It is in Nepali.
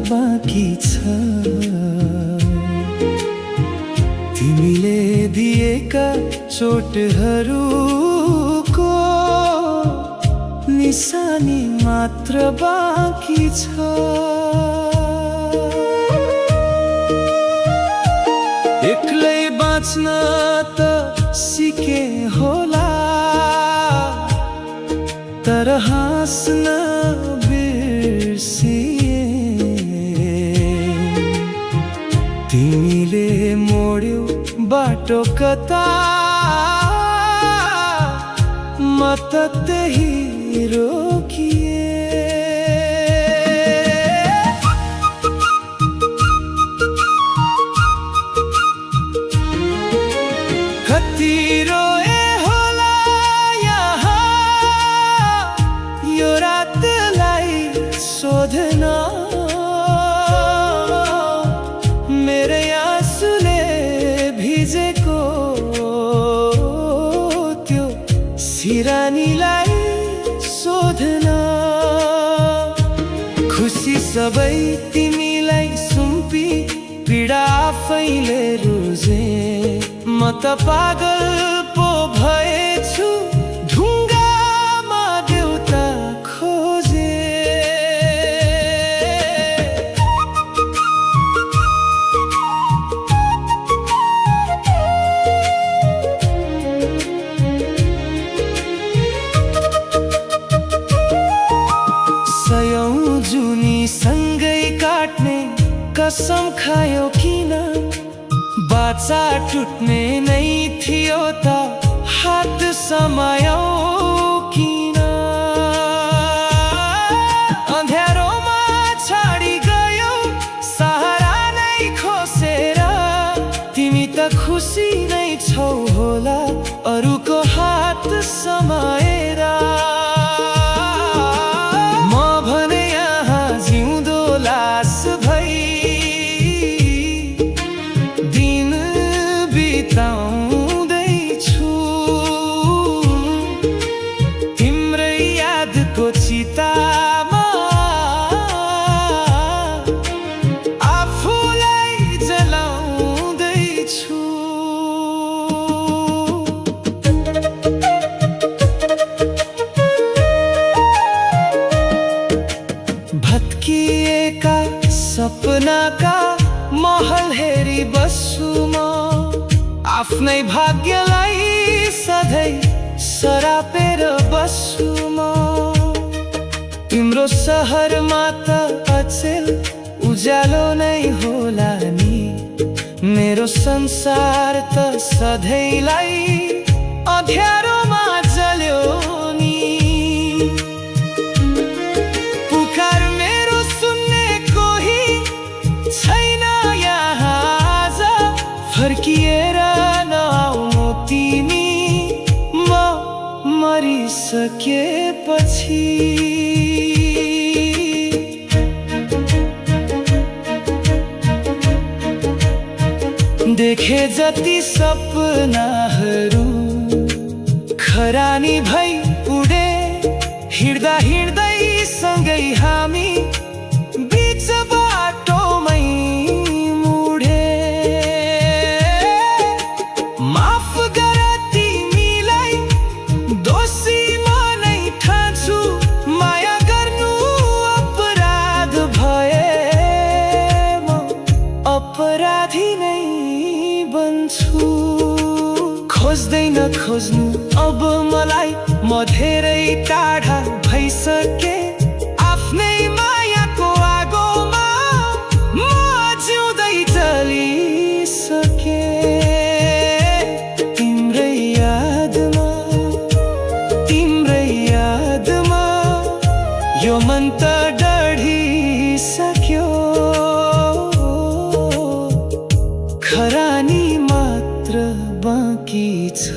बाँकी छ। तिमीले दिएका चोटहरूको निशानी मात्र बाँकी छ। एक्लै बाँच्न त सिके होला, तर हाँस्न बिर्सिए। तिमीले मोड्यौ बाटो कता, म त त्यही रोकिए। कति रोए होला यहाँ यो रातलाई सोध्न, मेरै आँसुले भिजेको त्यो सिरानीलाई सोध्न। खुसी सबै तिमीलाई सुम्पी पीडा आफैले रुजे। म त पागल पो भएछु, ढुङ्गामा देउता खोजे। सयौं जुनी सँगै काट्ने कसम खायो किन? बाचा टुट्ने नै थियो त हात समायौ किन? अँध्यारोमा छाडी गयौ सहारा नै खोसेर। तिमी त खुसी नै छौ होला अरूको हात समाएर। म भने यहाँ जिउँदो लास भई दिन बिताउँदैछु। तिम्रै यादको चितामा आफूलाई जलाउँदैछु। भत्किएका सपनाका महल हेरी बस्छु म, आफ्नै भाग्यलाई सधैँ सरापेर बस्छु म। तिम्रो सहरमा त अचेल उज्यालो नै होला नि, मेरो संसार त सधैँलाई अँध्यारोमा जल्यो नि। पुकार मेरो सुन्ने कोही छैन यहाँ आज, फर्किएर नआउनु तिमी म मरिसकेपछि। देखे जति सपनाहरू खरानी भई उडे। हिँड्दा हिँड्दै सँगै हामी बीच बाटोमै मुडे। माफ गर तिमीलाई दोषी म नै ठान्छु, माया गर्नु अपराध भए म अपराधी नै बन्छु। खोज्दैन खोज्नु अब मलाई, म धेरै टाढा भइसके। आफ्नै मायाको आगोमा म जिउँदै जलिसके। तिम्रै यादमा यो मन त डढिसक्यो। खरानी मात्र बाँकी छ।